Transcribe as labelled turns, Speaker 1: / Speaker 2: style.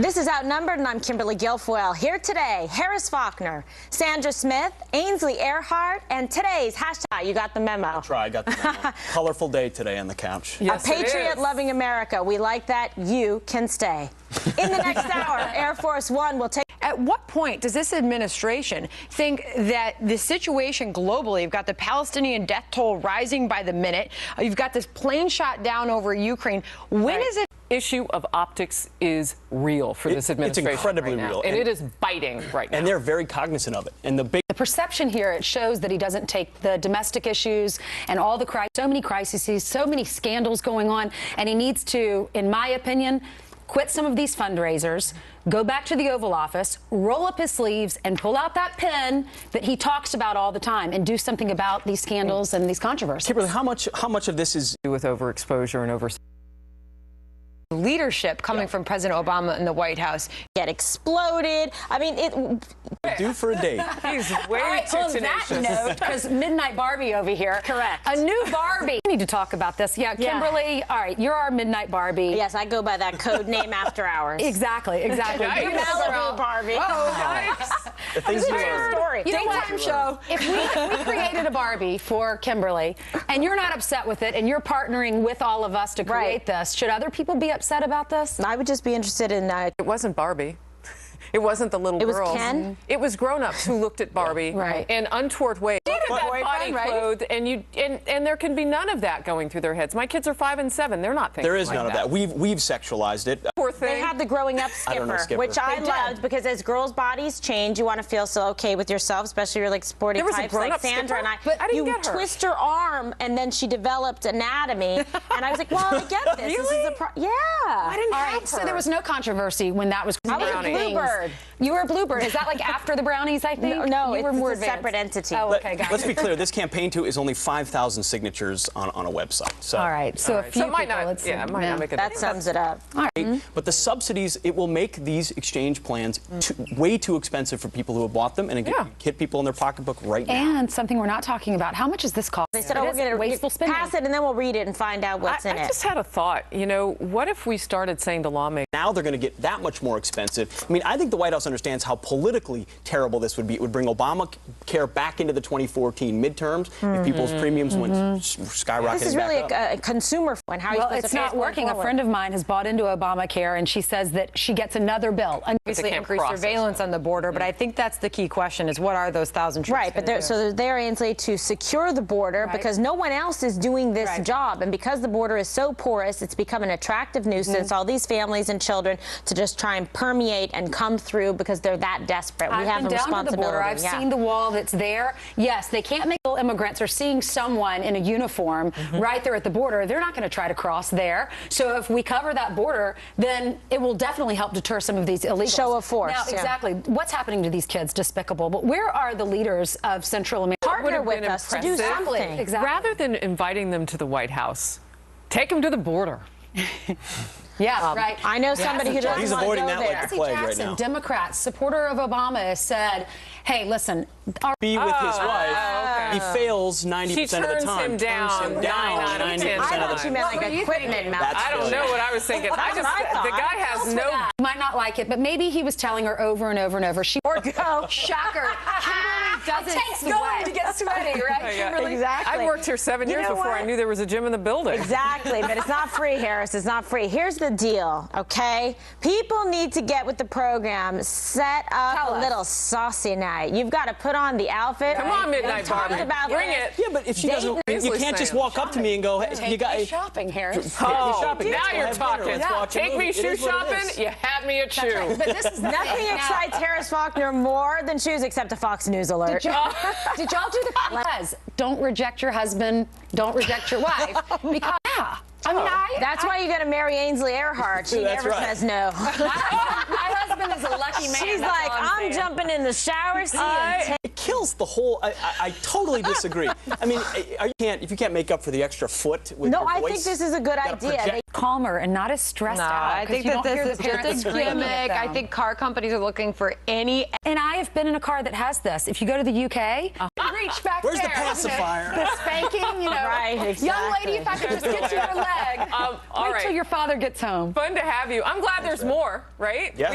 Speaker 1: This is Outnumbered, and I'm Kimberly Guilfoyle. Here today, Harris Faulkner, Sandra Smith, Ainsley Earhart, and today's hashtag, you got the memo.
Speaker 2: I got the memo. Colorful day today on the couch.
Speaker 1: Yes, a patriot-loving America. We like that. You can stay. In the next hour, Air Force One will take...
Speaker 3: At what point does this administration think that the situation globally, you've got the Palestinian death toll rising by the minute, you've got this plane shot down over Ukraine, when is it...
Speaker 4: Issue of optics is real for this administration.
Speaker 2: It's incredibly real.
Speaker 4: And it is biting right now.
Speaker 2: And they're very cognizant of it. And the
Speaker 5: perception here, it shows that he doesn't take the domestic issues and all the so many crises, so many scandals going on, and he needs to, in my opinion, quit some of these fundraisers, go back to the Oval Office, roll up his sleeves, and pull out that pen that he talks about all the time and do something about these scandals and these controversies.
Speaker 2: Kimberly, how much of this is
Speaker 4: with overexposure and
Speaker 3: leadership coming from President Obama in the White House
Speaker 1: get exploded? I mean, it...
Speaker 2: due for a date.
Speaker 4: He's way
Speaker 5: all right,
Speaker 4: too
Speaker 5: on
Speaker 4: tenacious.
Speaker 5: that note, because Midnight Barbie over here.
Speaker 1: Correct.
Speaker 5: A new Barbie. We need to talk about this. Yeah, Kimberly, all right, you're our Midnight Barbie.
Speaker 1: Yes, I go by that code name after hours.
Speaker 5: Exactly.
Speaker 1: You Malibu Barbie.
Speaker 5: Oh, nice.
Speaker 2: The things you learn.
Speaker 1: Story.
Speaker 5: You know what?
Speaker 1: show.
Speaker 5: If we created a Barbie for Kimberly, and you're not upset with it, and you're partnering with all of us to create this, should other people be upset about this?
Speaker 1: I would just be interested in...
Speaker 4: It wasn't Barbie. It wasn't the little girls.
Speaker 1: It was Ken?
Speaker 4: It was grown-ups who looked at Barbie in untoward ways. Look at that body clothed, and there can be none of that going through their heads. My kids are 5 and 7. They're not thinking
Speaker 2: There is
Speaker 4: like
Speaker 2: none of that. We've sexualized it.
Speaker 4: Poor thing.
Speaker 1: They had the growing up Skipper, which I loved, because as girls' bodies change, you want to feel so okay with yourself, especially you're like sporty types like Sandra and I.
Speaker 4: But I didn't
Speaker 1: you
Speaker 4: get her.
Speaker 1: twist her arm, and then she developed anatomy, and I was like, well, I get this.
Speaker 4: Really?
Speaker 1: This is yeah.
Speaker 4: I didn't
Speaker 5: All
Speaker 4: have
Speaker 5: right,
Speaker 4: her.
Speaker 5: so there was no controversy when that was.
Speaker 1: I was a bluebird.
Speaker 5: You were a bluebird. Is that like after the brownies, I think?
Speaker 1: No,
Speaker 5: you were more
Speaker 1: it's a separate entity.
Speaker 5: Oh, okay, got
Speaker 2: Let's
Speaker 5: it.
Speaker 2: be clear. This campaign is only 5,000 signatures on a website. So.
Speaker 5: All right, so a few
Speaker 4: So it might
Speaker 5: people,
Speaker 4: not, it might not make a
Speaker 1: That
Speaker 4: difference.
Speaker 1: sums it up.
Speaker 2: But the subsidies, it will make these exchange plans way too expensive for people who have bought them, and it can hit people in their pocketbook right now.
Speaker 5: And something we're not talking about. How much does this cost?
Speaker 1: They said, oh, we're going to
Speaker 5: wasteful spending.
Speaker 1: pass it, and then we'll read it and find out what's in
Speaker 4: I
Speaker 1: it.
Speaker 4: just had a thought. You know, what if we started saying to lawmakers,
Speaker 2: Now they're going to get that much more expensive. I mean, I think the White House understands how politically terrible this would be. It would bring Obamacare back into the 2014 midterms if people's premiums went skyrocketing.
Speaker 1: This is really
Speaker 2: back up.
Speaker 1: a consumer and how
Speaker 5: Well,
Speaker 1: supposed
Speaker 5: it's
Speaker 1: to pay
Speaker 5: not
Speaker 1: it going
Speaker 5: working. A
Speaker 1: forward.
Speaker 5: friend of mine has bought into Obamacare, and she says that she gets another bill.
Speaker 3: obviously increased surveillance on the border, but I think that's the key question: is what are those 1,000 troops?
Speaker 1: Right, but they're there, Ainsley, to secure the border because no one else is doing this job, and because the border is so porous, it's become an attractive nuisance. All these families and children to just try and permeate and come through because they're that desperate. We have a responsibility.
Speaker 5: To the border. I've seen the wall that's there. Yes, they can't make immigrants are seeing someone in a uniform right there at the border. They're not going to try to cross there. So if we cover that border, then it will definitely help deter some of these illegals.
Speaker 1: Show of force.
Speaker 5: Now, exactly. What's happening to these kids? Despicable. But where are the leaders of Central America?
Speaker 1: Partner with us to do something.
Speaker 5: Exactly.
Speaker 4: rather than inviting them to the White House, take them to the border.
Speaker 5: Yeah, right.
Speaker 1: I know somebody who doesn't
Speaker 2: He's
Speaker 1: want to
Speaker 2: avoiding
Speaker 1: go
Speaker 2: that
Speaker 1: there.
Speaker 2: like the plague right
Speaker 5: Jackson,
Speaker 2: now.
Speaker 5: Democrat, supporter of Obama, has said, hey, listen,
Speaker 2: Be with his wife. He fails 90% of the
Speaker 4: She turns
Speaker 2: time.
Speaker 4: him down
Speaker 2: Turns him down
Speaker 4: 9 out of 10
Speaker 1: I
Speaker 2: 90% of the
Speaker 1: thought
Speaker 2: time.
Speaker 1: you meant like equipment malfunction.
Speaker 4: I don't know what I was thinking.
Speaker 1: That's what I thought.
Speaker 4: The guy has no.
Speaker 5: You might not like it, but maybe he was telling her over and over and over. She
Speaker 1: Or go.
Speaker 5: shocker. Kimberly doesn't
Speaker 1: It takes
Speaker 5: sweat.
Speaker 1: going to get sweaty, right, Kimberly? Exactly.
Speaker 4: I worked here 7 years
Speaker 1: know
Speaker 4: before
Speaker 1: what?
Speaker 4: I knew there was a gym in the building.
Speaker 1: Exactly, but it's not free, Harris. It's not free. Here's the deal, okay? People need to get with the program. Set up a little saucy night. You've got to put on the outfit.
Speaker 4: Come on, Midnight
Speaker 1: We talked
Speaker 4: Barbie.
Speaker 1: about
Speaker 4: Bring
Speaker 1: this.
Speaker 4: it.
Speaker 2: Yeah, but if she doesn't, you
Speaker 4: Ainsley's
Speaker 2: can't just
Speaker 4: saying.
Speaker 2: walk up to me and go, hey, you got
Speaker 5: shopping, Harris.
Speaker 2: shopping.
Speaker 4: Now
Speaker 2: Let's go
Speaker 4: you're
Speaker 2: have dinner.
Speaker 4: talking.
Speaker 2: Let's watch a
Speaker 4: Take
Speaker 2: movie.
Speaker 4: me
Speaker 2: It
Speaker 4: shoe
Speaker 2: is what it
Speaker 4: shopping.
Speaker 2: is.
Speaker 4: You had me a shoe.
Speaker 5: But this is
Speaker 1: Nothing excites Harris Faulkner more than shoes except a Fox News alert.
Speaker 5: Did y'all do the Les? Don't reject your husband. Don't reject your wife. Because I mean,
Speaker 1: That's why you got to marry Ainsley Earhart. She
Speaker 2: That's
Speaker 1: never
Speaker 2: right.
Speaker 1: says no.
Speaker 5: my husband is a lucky man.
Speaker 1: She's
Speaker 5: that's
Speaker 1: like,
Speaker 5: all
Speaker 1: I'm
Speaker 5: saying.
Speaker 1: jumping in the shower seat.
Speaker 2: It kills the whole. I totally disagree. I mean, if you can't make up for the extra foot with
Speaker 1: No,
Speaker 2: your
Speaker 1: I
Speaker 2: voice,
Speaker 1: think this is a good
Speaker 2: you gotta
Speaker 1: idea.
Speaker 2: project-
Speaker 5: Calmer and not as stressed out.
Speaker 3: I think that this is just a gimmick. I think car companies are looking for any.
Speaker 5: And I have been in a car that has this. If you go to the UK, reach back
Speaker 2: Where's
Speaker 5: there.
Speaker 2: the pacifier?
Speaker 5: The spanking,
Speaker 1: Right,
Speaker 5: Young
Speaker 1: exactly.
Speaker 5: lady, if I could just get to your leg. Greg.
Speaker 4: All
Speaker 5: Wait
Speaker 4: right.
Speaker 5: till your father gets home.
Speaker 4: Fun to have you. I'm glad there's more, right?
Speaker 2: Yes.